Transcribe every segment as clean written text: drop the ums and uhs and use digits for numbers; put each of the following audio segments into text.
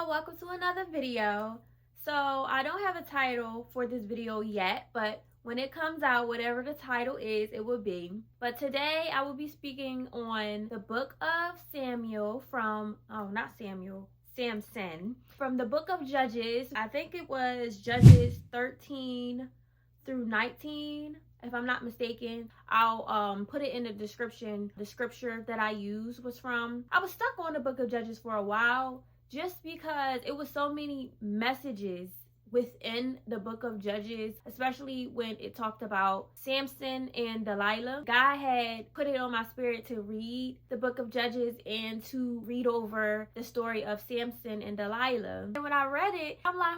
y'all, welcome to another video. So I don't have a title for this video yet, but when it comes out, whatever the title is, it will be. But today I will be speaking on the book of Samson, from the book of Judges. I think it was Judges 13 through 19, if I'm not mistaken. I'll put it in the description. The scripture that I used was from. I was stuck on the book of Judges for a while just because it was so many messages within the book of Judges, especially when it talked about Samson and Delilah. God had put it on my spirit to read the book of Judges and to read over the story of Samson and Delilah. And when I read it, I'm like,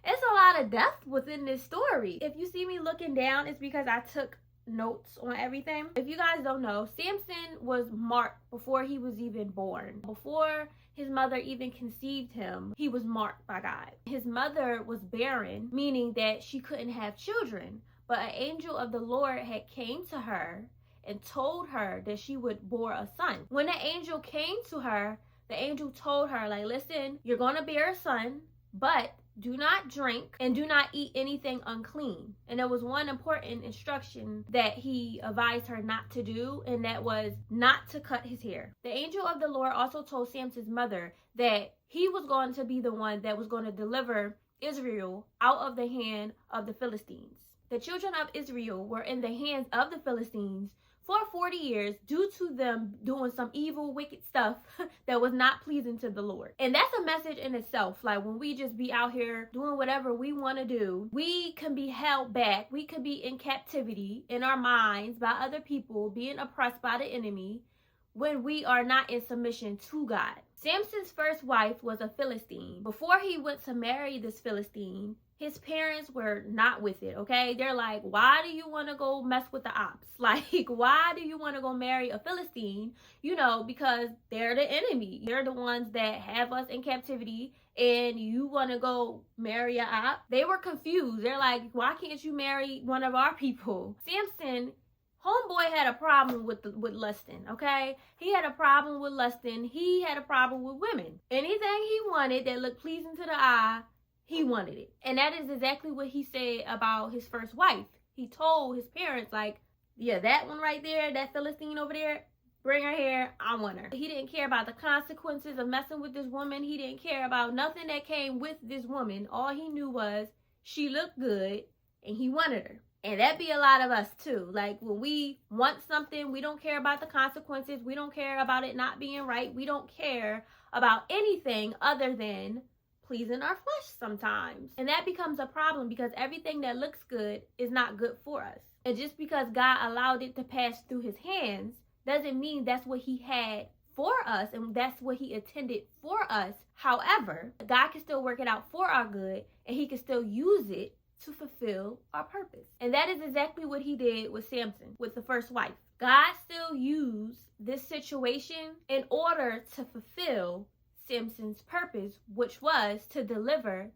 it's a lot of depth within this story. If you see me looking down, it's because I took notes on everything. If you guys don't know, Samson was marked before he was even born. Before his mother even conceived him, he was marked by God. His mother was barren, meaning that she couldn't have children. But an angel of the Lord had came to her and told her that she would bore a son. When the angel came to her, the angel told her, like, listen, you're gonna bear a son, but do not drink and do not eat anything unclean. And there was one important instruction that he advised her not to do, and that was not to cut his hair. The angel of the Lord also told Samson's mother that he was going to be the one that was going to deliver Israel out of the hand of the Philistines. The children of Israel were in the hands of the Philistines for 40 years due to them doing some evil, wicked stuff that was not pleasing to the Lord. And that's a message in itself. Like, when we just be out here doing whatever we want to do, we can be held back. We could be in captivity in our minds by other people, being oppressed by the enemy, when we are not in submission to God. Samson's first wife was a Philistine. Before he went to marry this Philistine, his parents were not with it, okay? They're like, why do you want to go mess with the ops? Like, why do you want to go marry a Philistine? You know, because they're the enemy. They're the ones that have us in captivity, and you want to go marry a op? They were confused. They're like, why can't you marry one of our people? Samson, homeboy, had a problem with lusting, okay? He had a problem with lusting. He had a problem with women. Anything he wanted that looked pleasing to the eye, he wanted it. And that is exactly what he said about his first wife. He told his parents, like, yeah, that one right there, that Philistine over there, bring her here, I want her. He didn't care about the consequences of messing with this woman. He didn't care about nothing that came with this woman. All he knew was she looked good and he wanted her. And that be a lot of us too. Like, when we want something, we don't care about the consequences. We don't care about it not being right. We don't care about anything other than pleasing our flesh sometimes. And that becomes a problem because everything that looks good is not good for us. And just because God allowed it to pass through his hands doesn't mean that's what he had for us and that's what he intended for us. However, God can still work it out for our good, and he can still use it to fulfill our purpose. And that is exactly what he did with Samson, with the first wife. God still used this situation in order to fulfill Samson's purpose, which was to deliver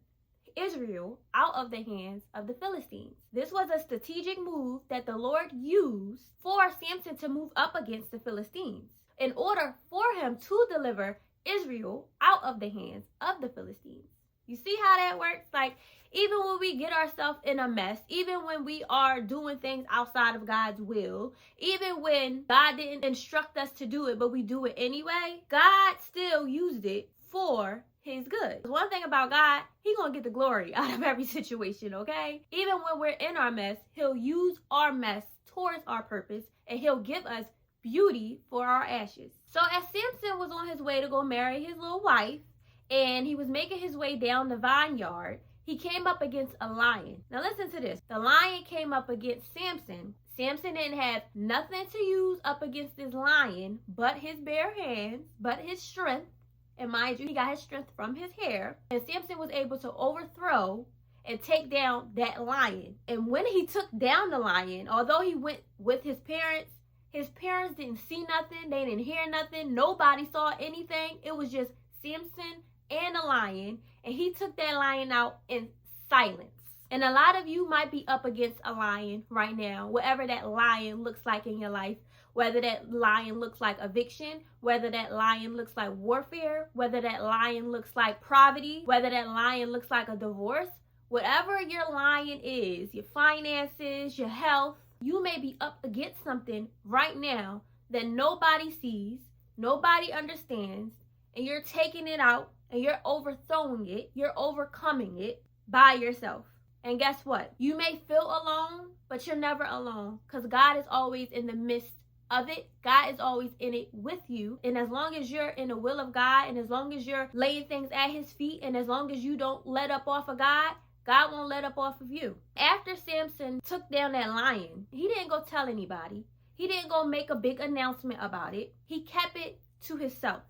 Israel out of the hands of the Philistines. This was a strategic move that the Lord used for Samson to move up against the Philistines in order for him to deliver Israel out of the hands of the Philistines. You see how that works? Like, even when we get ourselves in a mess, even when we are doing things outside of God's will, even when God didn't instruct us to do it, but we do it anyway, God still used it for his good. One thing about God, he's gonna get the glory out of every situation, okay? Even when we're in our mess, he'll use our mess towards our purpose, and he'll give us beauty for our ashes. So as Samson was on his way to go marry his little wife, and he was making his way down the vineyard, he came up against a lion. Now listen to this. The lion came up against Samson. Samson didn't have nothing to use up against this lion but his bare hands, but his strength. And mind you, he got his strength from his hair. And Samson was able to overthrow and take down that lion. And when he took down the lion, although he went with his parents didn't see nothing. They didn't hear nothing. Nobody saw anything. It was just Samson and a lion, and he took that lion out in silence. And a lot of you might be up against a lion right now, whatever that lion looks like in your life, whether that lion looks like eviction, whether that lion looks like warfare, whether that lion looks like poverty, whether that lion looks like a divorce. Whatever your lion is, your finances, your health, you may be up against something right now that nobody sees, nobody understands, and you're taking it out and you're overthrowing it, you're overcoming it by yourself. And guess what? You may feel alone, but you're never alone, because God is always in the midst of it. God is always in it with you. And as long as you're in the will of God, and as long as you're laying things at his feet, and as long as you don't let up off of God, God won't let up off of you. After Samson took down that lion, he didn't go tell anybody. He didn't go make a big announcement about it. He kept it to himself.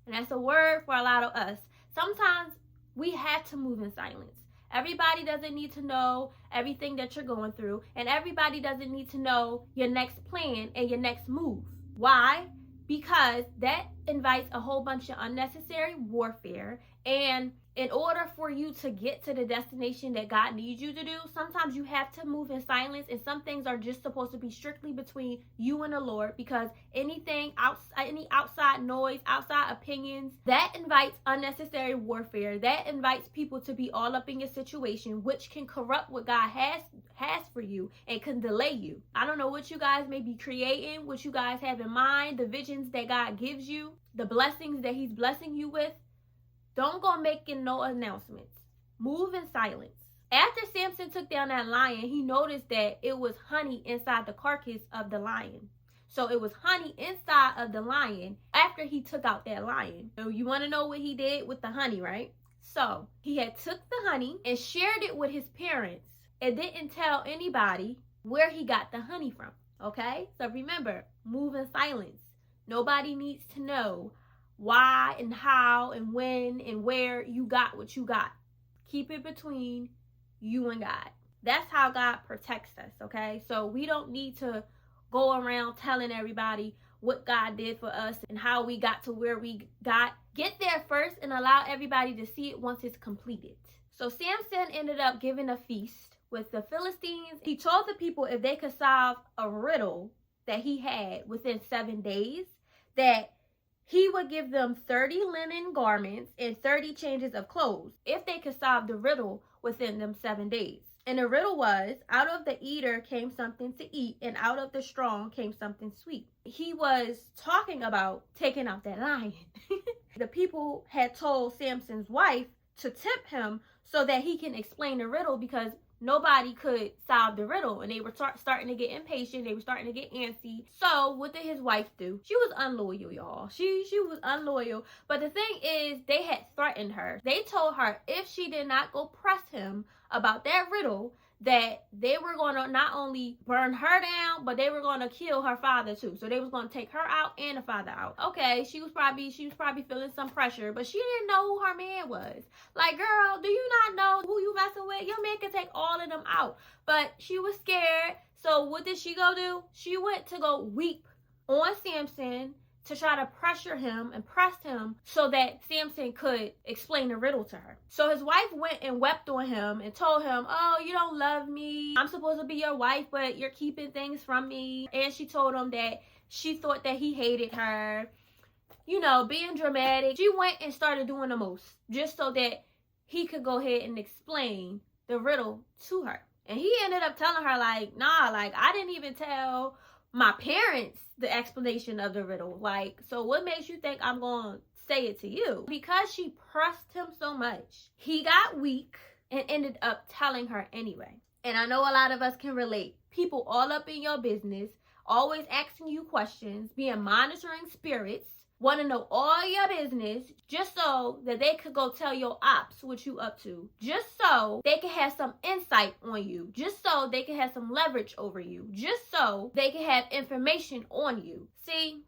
And that's a word for a lot of us. Sometimes we have to move in silence. Everybody doesn't need to know everything that you're going through, and everybody doesn't need to know your next plan and your next move. Why? Because that invites a whole bunch of unnecessary warfare. And in order for you to get to the destination that God needs you to do, sometimes you have to move in silence, and some things are just supposed to be strictly between you and the Lord, because anything outside, any outside noise, outside opinions, that invites unnecessary warfare. That invites people to be all up in your situation, which can corrupt what God has for you and can delay you. I don't know what you guys may be creating, what you guys have in mind, the visions that God gives you, the blessings that he's blessing you with. Don't go making no announcements. Move in silence. After Samson took down that lion, he noticed that it was honey inside the carcass of the lion. So it was honey inside of the lion after he took out that lion. So you want to know what he did with the honey, right? So he had took the honey and shared it with his parents and didn't tell anybody where he got the honey from. Okay? So remember, move in silence. Nobody needs to know why and how and when and where you got what you got. Keep it between you and God. That's how God protects us, okay? So we don't need to go around telling everybody what God did for us and how we got to where we got. Get there first and allow everybody to see it once it's completed. So Samson ended up giving a feast with the Philistines. He told the people if they could solve a riddle that he had within 7 days, that he would give them 30 linen garments and 30 changes of clothes if they could solve the riddle within them 7 days. And the riddle was, out of the eater came something to eat, and out of the strong came something sweet. He was talking about taking out that lion. The people had told Samson's wife to tip him so that he can explain the riddle, because nobody could solve the riddle, and they were starting to get impatient. They were starting to get antsy. So what did his wife do? She was unloyal, y'all. She was unloyal. But the thing is, they had threatened her. They told her if she did not go press him about that riddle, that they were going to not only burn her down, but they were going to kill her father too. So they was going to take her out and the father out. Okay, she was probably feeling some pressure, but she didn't know who her man was. Like, girl, do you not know who you messing with? Your man can take all of them out. But she was scared. So what did she go do? She went to go weep on Samson to try to pressure him and press him so that Samson could explain the riddle to her. So his wife went and wept on him and told him, oh, you don't love me. I'm supposed to be your wife, but you're keeping things from me. And she told him that she thought that he hated her. You know, being dramatic. She went and started doing the most just so that he could go ahead and explain the riddle to her. And he ended up telling her, like, nah, like, I didn't even tell my parents the explanation of the riddle. Like, so what makes you think I'm going to say it to you? Because she pressed him so much, he got weak and ended up telling her anyway. And I know a lot of us can relate. People all up in your business, always asking you questions, being monitoring spirits, want to know all your business just so that they could go tell your ops what you up to, just so they can have some insight on you, just so they can have some leverage over you, just so they can have information on you. See,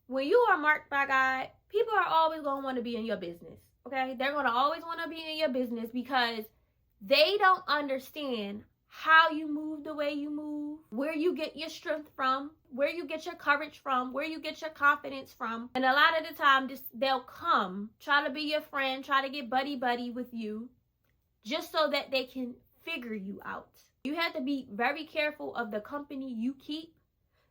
when you are marked by God, people are always going to want to be in your business, okay? They're going to always want to be in your business because they don't understand how you move the way you move, where you get your strength from, where you get your courage from, where you get your confidence from. And a lot of the time, they'll come, try to be your friend, try to get buddy with you, just so that they can figure you out. You have to be very careful of the company you keep,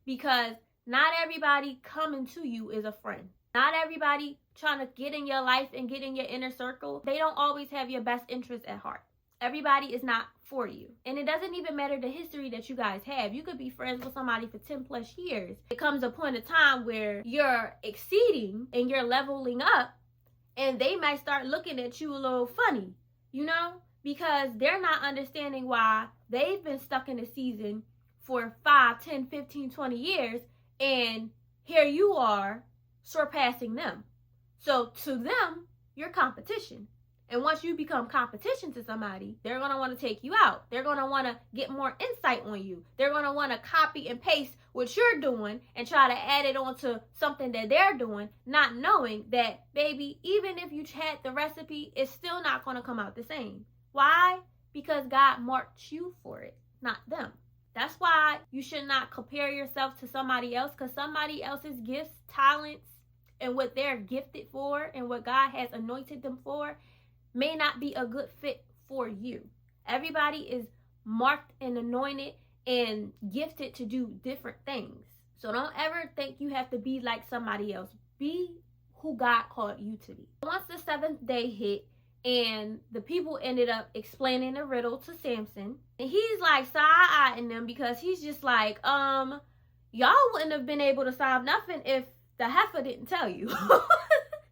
because Not everybody coming to you is a friend. Not everybody trying to get in your life and get in your inner circle. They don't always have your best interest at heart. Everybody is not for you. And it doesn't even matter the history that you guys have. You could be friends with somebody for 10 plus years. It comes a point of time where you're exceeding and you're leveling up, and they might start looking at you a little funny, you know, because they're not understanding why they've been stuck in a season for 5, 10, 15, 20 years, and here you are surpassing them. So to them, you're competition. And once you become competition to somebody, they're going to want to take you out. They're going to want to get more insight on you. They're going to want to copy and paste what you're doing and try to add it onto something that they're doing, not knowing that, baby, even if you had the recipe, it's still not going to come out the same. Why? Because God marked you for it, not them. That's why you should not compare yourself to somebody else, because somebody else's gifts, talents, and what they're gifted for and what God has anointed them for may not be a good fit for you. Everybody is marked and anointed and gifted to do different things. So don't ever think you have to be like somebody else. Be who God called you to be. Once the 7th day hit and the people ended up explaining the riddle to Samson, and he's like side-eyeing them because he's just like, y'all wouldn't have been able to solve nothing if the heifer didn't tell you.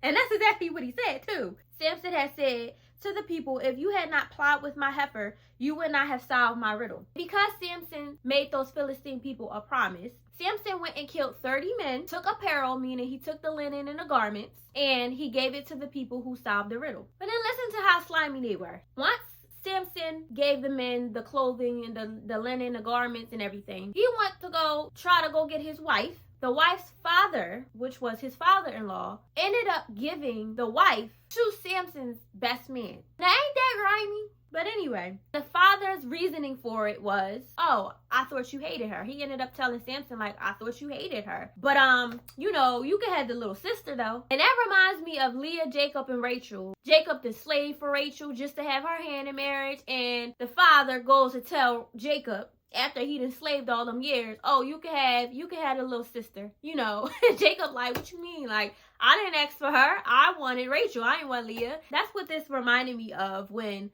And that's exactly what he said too. Samson had said to the people, if you had not plowed with my heifer, you would not have solved my riddle. Because Samson made those Philistine people a promise, Samson went and killed 30 men, took apparel, meaning he took the linen and the garments, and he gave it to the people who solved the riddle. But then listen to how slimy they were. Once Samson gave the men the clothing and the linen, the garments and everything, he went to try to go get his wife. The wife's father, which was his father-in-law, ended up giving the wife to Samson's best man. Now, ain't that grimy? But anyway, the father's reasoning for it was, oh, I thought you hated her. He ended up telling Samson, like, I thought you hated her. But, you know, you could have the little sister, though. And that reminds me of Leah, Jacob, and Rachel. Jacob the slave for Rachel just to have her hand in marriage. And the father goes to tell Jacob, after he'd enslaved all them years, oh, you could have a little sister, you know. Jacob like, what you mean? Like, I didn't ask for her. I wanted Rachel. I didn't want Leah. That's what this reminded me of when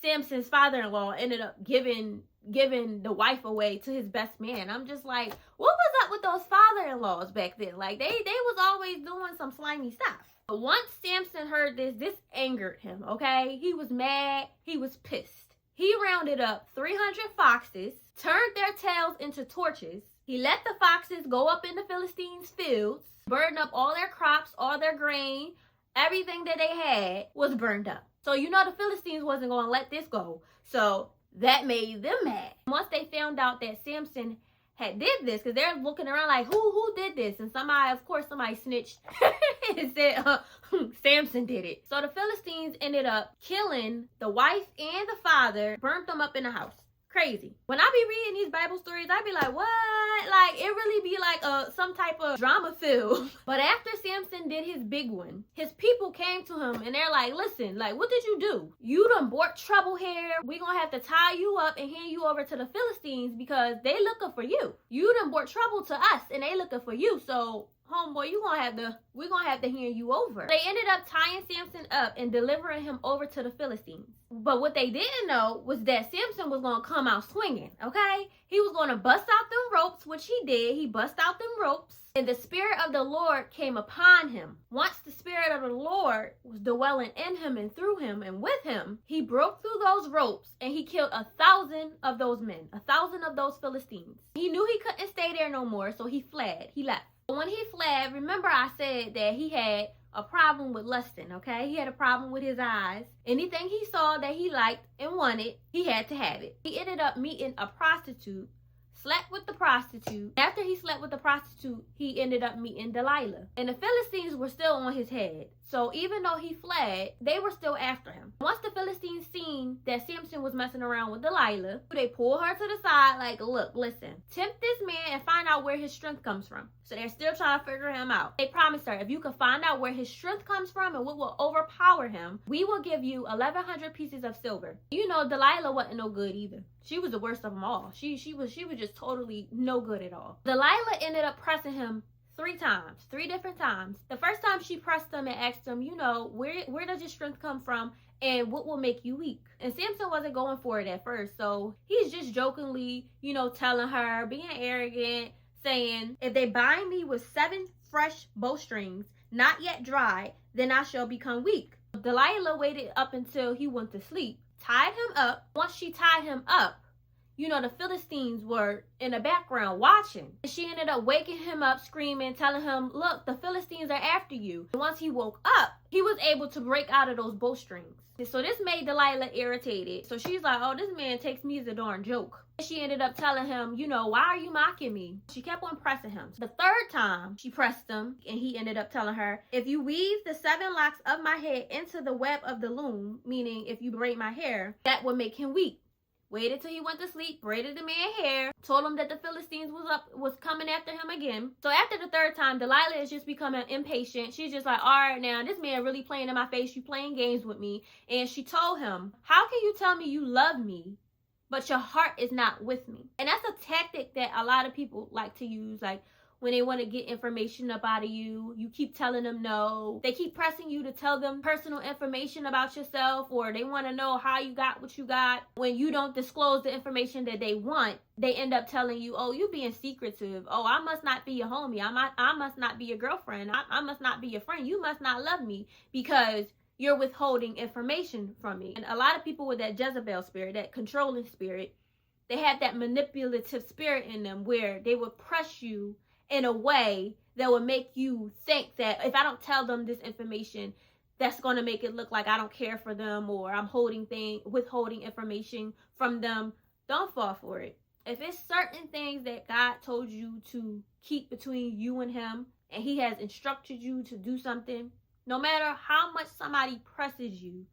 Samson's father-in-law ended up giving the wife away to his best man. I'm just like, what was up with those father-in-laws back then? Like, they was always doing some slimy stuff. But once Samson heard this angered him, okay? He was mad. He was pissed. He rounded up 300 foxes, turned their tails into torches. He let the foxes go up in the Philistines' fields, burn up all their crops, all their grain, everything that they had was burned up. So you know the Philistines wasn't going to let this go. So that made them mad. Once they found out that Samson had did this, because they're looking around like, who did this? And somebody snitched and said, Samson did it. So the Philistines ended up killing the wife and the father, burnt them up in the house. Crazy. When I be reading these Bible stories, I be like, what? Like, it really be like some type of drama film. But after Samson did his big one, his people came to him and they're like, listen, like, what did you do? You done brought trouble here. We gonna have to tie you up and hand you over to the Philistines because they looking for you. You done brought trouble to us and they looking for you. So, homeboy, we're gonna have to hand you over. They ended up tying Samson up and delivering him over to the Philistines. But what they didn't know was that Samson was gonna come out swinging, okay? He was gonna bust out them ropes, which he did. He bust out them ropes, and the Spirit of the Lord came upon him. Once the Spirit of the Lord was dwelling in him and through him and with him, he broke through those ropes and he killed 1,000 of those men, 1,000 of those Philistines. He knew he couldn't stay there no more, so he fled. He left. When he fled, remember I said that he had a problem with lusting, okay? He had a problem with his eyes. Anything he saw that he liked and wanted, he had to have it. He ended up meeting a prostitute, slept with the prostitute. After he slept with the prostitute, he ended up meeting Delilah. And the Philistines were still on his head. So even though he fled, they were still after him. Once the Philistines seen that Samson was messing around with Delilah, they pulled her to the side like, look, listen, tempt this man and find out where his strength comes from. So they're still trying to figure him out. They promised her, if you can find out where his strength comes from and what will overpower him, we will give you 1,100 pieces of silver. You know, Delilah wasn't no good either. She was the worst of them all. She was just just totally no good at all. Delilah ended up pressing him 3 times, 3 different times. The first time she pressed him and asked him, where does your strength come from and what will make you weak? And Samson wasn't going for it at first. So he's just jokingly, telling her, being arrogant, saying, if they bind me with 7 fresh bowstrings, not yet dry, then I shall become weak. Delilah waited up until he went to sleep, tied him up. Once she tied him up, the Philistines were in the background watching. And she ended up waking him up, screaming, telling him, look, the Philistines are after you. And once he woke up, he was able to break out of those bowstrings. So this made Delilah irritated. So she's like, oh, this man takes me as a darn joke. And she ended up telling him, why are you mocking me? She kept on pressing him. The 3rd time she pressed him, and he ended up telling her, if you weave the 7 locks of my head into the web of the loom, meaning if you braid my hair, that would make him weak. Waited till he went to sleep, braided the man's hair, told him that the Philistines was coming after him again. So after the 3rd time, Delilah is just becoming impatient. She's just like, all right, now this man really playing in my face. You playing games with me. And she told him, how can you tell me you love me, but your heart is not with me? And that's a tactic that a lot of people like to use, like when they want to get information up out of you. You keep telling them no. They keep pressing you to tell them personal information about yourself, or they want to know how you got what you got. When you don't disclose the information that they want, they end up telling you, oh, you being secretive. Oh, I must not be your homie. I must not be your girlfriend. I must not be your friend. You must not love me because you're withholding information from me. And a lot of people with that Jezebel spirit, that controlling spirit, they have that manipulative spirit in them where they would press you in a way that would make you think that if I don't tell them this information, that's going to make it look like I don't care for them, or I'm withholding information from them. Don't fall for it. If it's certain things that God told you to keep between you and him, and he has instructed you to do something, no matter how much somebody presses you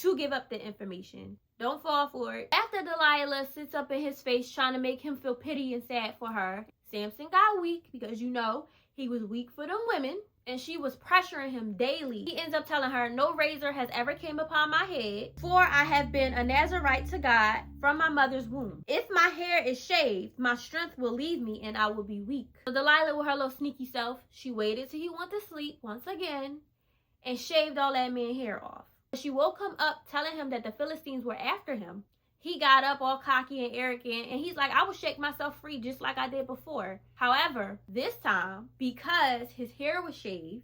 to give up the information, don't fall for it. After Delilah sits up in his face trying to make him feel pity and sad for her, Samson got weak because he was weak for them women, and she was pressuring him daily. He ends up telling her, no razor has ever came upon my head, for I have been a Nazarite to God from my mother's womb. If my hair is shaved, my strength will leave me and I will be weak. So Delilah, with her little sneaky self, she waited till he went to sleep once again and shaved all that man's hair off. She woke him up telling him that the Philistines were after him. He got up all cocky and arrogant, and he's like, I will shake myself free just like I did before. However, this time, because his hair was shaved,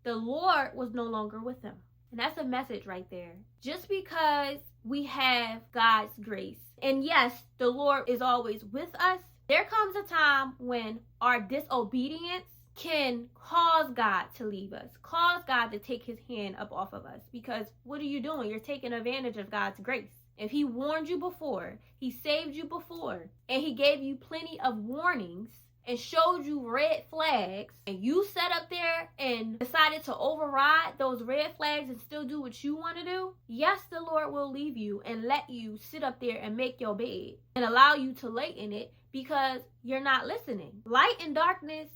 the Lord was no longer with him. And that's a message right there. Just because we have God's grace, and yes, the Lord is always with us, there comes a time when our disobedience can cause God to leave us, cause God to take his hand up off of us. Because what are you doing? You're taking advantage of God's grace. If he warned you before, he saved you before, and he gave you plenty of warnings and showed you red flags, and you sat up there and decided to override those red flags and still do what you want to do, yes, the Lord will leave you and let you sit up there and make your bed and allow you to lay in it because you're not listening. Light and darkness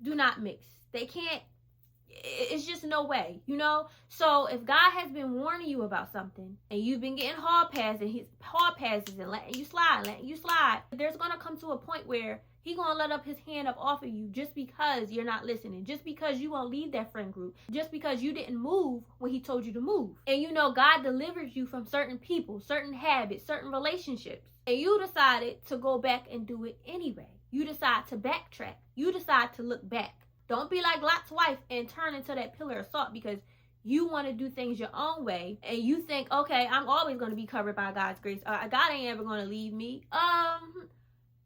do not mix. They can't. It's just no way, So if God has been warning you about something and you've been getting hall passes and letting you slide, there's going to come to a point where he's going to let up his hand up off of you just because you're not listening, just because you won't leave that friend group, just because you didn't move when he told you to move. And God delivers you from certain people, certain habits, certain relationships, and you decided to go back and do it anyway. You decide to backtrack. You decide to look back. Don't be like Lot's wife and turn into that pillar of salt because you want to do things your own way and you think, okay, I'm always going to be covered by God's grace. God ain't ever going to leave me.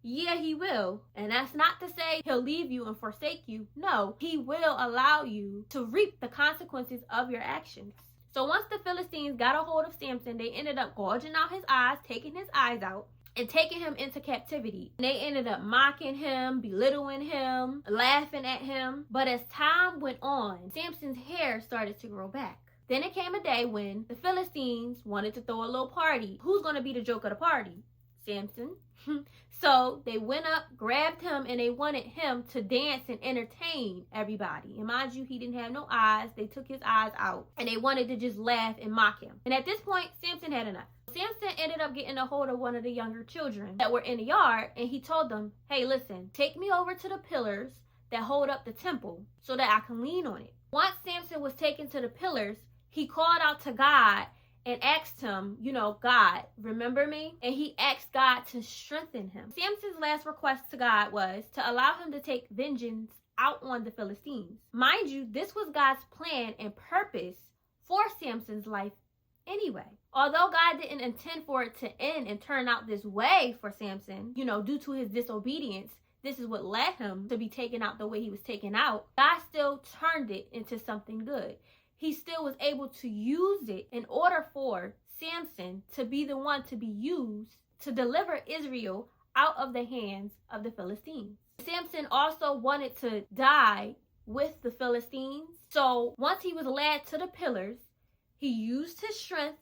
Yeah, he will. And that's not to say he'll leave you and forsake you. No, he will allow you to reap the consequences of your actions. So once the Philistines got a hold of Samson, they ended up gouging out his eyes, taking his eyes out, and taking him into captivity. And they ended up mocking him, belittling him, laughing at him. But as time went on, Samson's hair started to grow back. Then it came a day when the Philistines wanted to throw a little party. Who's going to be the joke of the party? Samson. So they went up, grabbed him, and they wanted him to dance and entertain everybody. And mind you, he didn't have no eyes. They took his eyes out, and they wanted to just laugh and mock him. And at this point, Samson had enough. Samson ended up getting a hold of one of the younger children that were in the yard, and he told them, hey, listen, take me over to the pillars that hold up the temple so that I can lean on it. Once Samson was taken to the pillars, he called out to God and asked him, God, remember me? And he asked God to strengthen him. Samson's last request to God was to allow him to take vengeance out on the Philistines. Mind you, this was God's plan and purpose for Samson's life anyway. Although God didn't intend for it to end and turn out this way for Samson, due to his disobedience, this is what led him to be taken out the way he was taken out. God still turned it into something good. He still was able to use it in order for Samson to be the one to be used to deliver Israel out of the hands of the Philistines. Samson also wanted to die with the Philistines. So once he was led to the pillars, he used his strength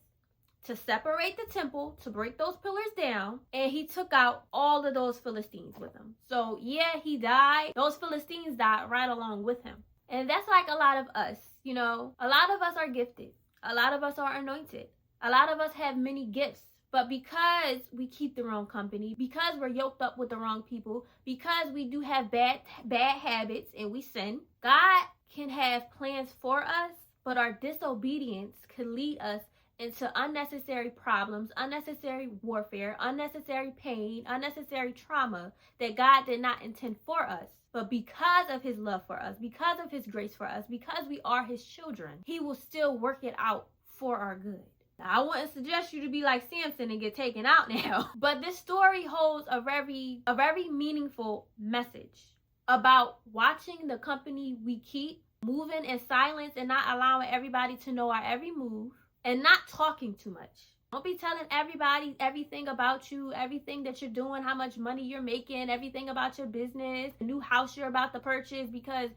to separate the temple, to break those pillars down, and he took out all of those Philistines with him. So yeah, he died. Those Philistines died right along with him. And that's like a lot of us, a lot of us are gifted. A lot of us are anointed. A lot of us have many gifts. But because we keep the wrong company, because we're yoked up with the wrong people, because we do have bad habits and we sin, God can have plans for us, but our disobedience could lead us into unnecessary problems, unnecessary warfare, unnecessary pain, unnecessary trauma that God did not intend for us. But because of his love for us, because of his grace for us, because we are his children, he will still work it out for our good. Now, I wouldn't suggest you to be like Samson and get taken out now. But this story holds a very meaningful message about watching the company we keep, moving in silence and not allowing everybody to know our every move, and not talking too much. Don't be telling everybody everything about you, everything that you're doing, how much money you're making, everything about your business, the new house you're about to purchase, because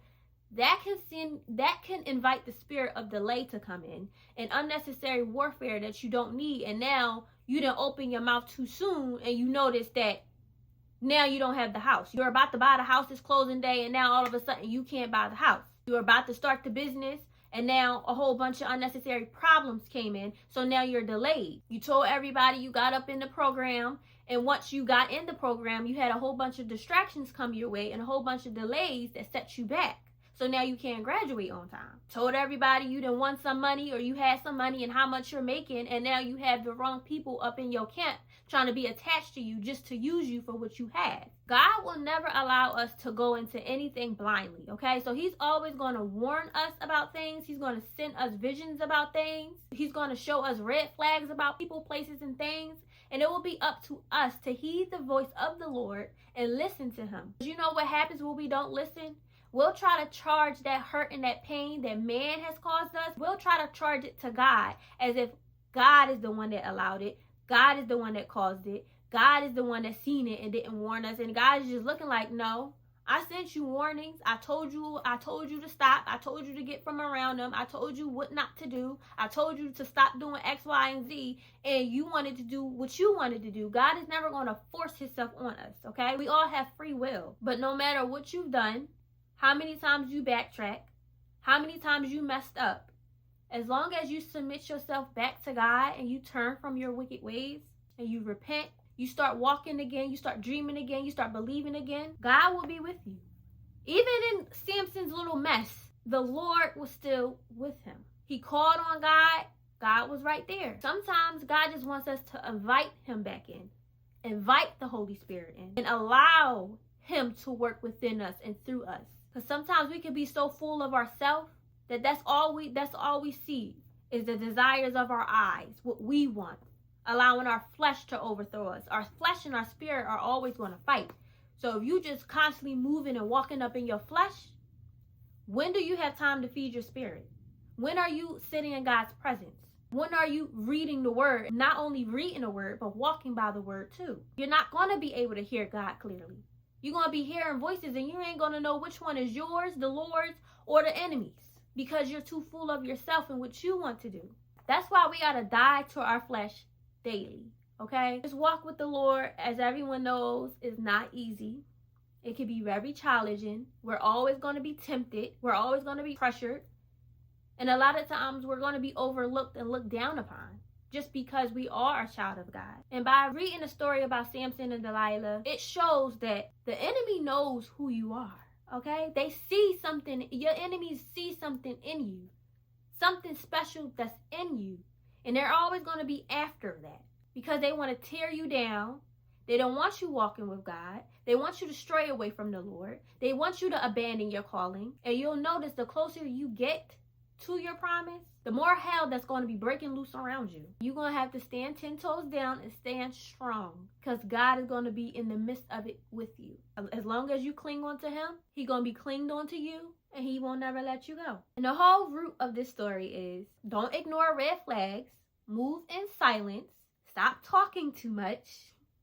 that can invite the spirit of delay to come in and unnecessary warfare that you don't need. And now you didn't open your mouth too soon and you notice that now you don't have the house. You're about to buy the house, it's closing day, and now all of a sudden you can't buy the house. You're about to start the business, and now a whole bunch of unnecessary problems came in. So now you're delayed. You told everybody you got up in the program. And once you got in the program, you had a whole bunch of distractions come your way and a whole bunch of delays that set you back. So now you can't graduate on time. Told everybody you done won some money or you had some money and how much you're making. And now you have the wrong people up in your camp trying to be attached to you just to use you for what you have. God will never allow us to go into anything blindly, okay? So he's always going to warn us about things. He's going to send us visions about things. He's going to show us red flags about people, places, and things. And it will be up to us to heed the voice of the Lord and listen to him. You know what happens when we don't listen? We'll try to charge that hurt and that pain that man has caused us. We'll try to charge it to God as if God is the one that allowed it. God is the one that caused it. God is the one that seen it and didn't warn us. And God is just looking like, no, I sent you warnings. I told you to stop. I told you to get from around them. I told you what not to do. I told you to stop doing X, Y, and Z. And you wanted to do what you wanted to do. God is never going to force himself on us, okay? We all have free will. But no matter what you've done, how many times you backtrack, how many times you messed up, as long as you submit yourself back to God and you turn from your wicked ways and you repent, you start walking again, you start dreaming again, you start believing again, God will be with you. Even in Samson's little mess, the Lord was still with him. He called on God. God was right there. Sometimes God just wants us to invite him back in, invite the Holy Spirit in, and allow him to work within us and through us. Because sometimes we can be so full of ourselves that that's all we see is the desires of our eyes, what we want, allowing our flesh to overthrow us. Our flesh and our spirit are always going to fight. So if you just constantly moving and walking up in your flesh, when do you have time to feed your spirit? When are you sitting in God's presence? When are you reading the word? Not only reading the word, but walking by the word too. You're not going to be able to hear God clearly. You're going to be hearing voices and you ain't going to know which one is yours, the Lord's, or the enemy's, because you're too full of yourself and what you want to do. That's why we got to die to our flesh daily, okay? This walk with the Lord, as everyone knows, is not easy. It can be very challenging. We're always going to be tempted. We're always going to be pressured. And a lot of times we're going to be overlooked and looked down upon just because we are a child of God. And by reading the story about Samson and Delilah, it shows that the enemy knows who you are. Okay? They see something, your enemies see something in you, something special that's in you. And they're always going to be after that because they want to tear you down. They don't want you walking with God. They want you to stray away from the Lord. They want you to abandon your calling. And you'll notice the closer you get to your promise, the more hell that's going to be breaking loose around you. You're going to have to stand 10 toes down and stand strong because God is going to be in the midst of it with you. As long as you cling on to him, he's going to be clinged on to you and he won't never let you go. And the whole root of this story is don't ignore red flags, move in silence, stop talking too much.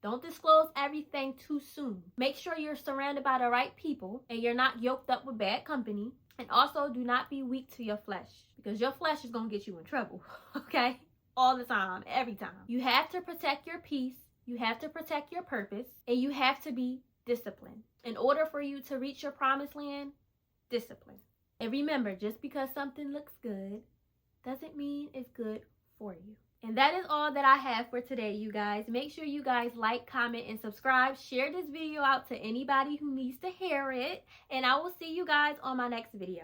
Don't disclose everything too soon. Make sure you're surrounded by the right people and you're not yoked up with bad company. And also do not be weak to your flesh because your flesh is going to get you in trouble, okay? All the time, every time. You have to protect your peace. You have to protect your purpose. And you have to be disciplined. In order for you to reach your promised land, discipline. And remember, just because something looks good doesn't mean it's good for you. And that is all that I have for today, you guys. Make sure you guys like, comment, and subscribe. Share this video out to anybody who needs to hear it. And I will see you guys on my next video.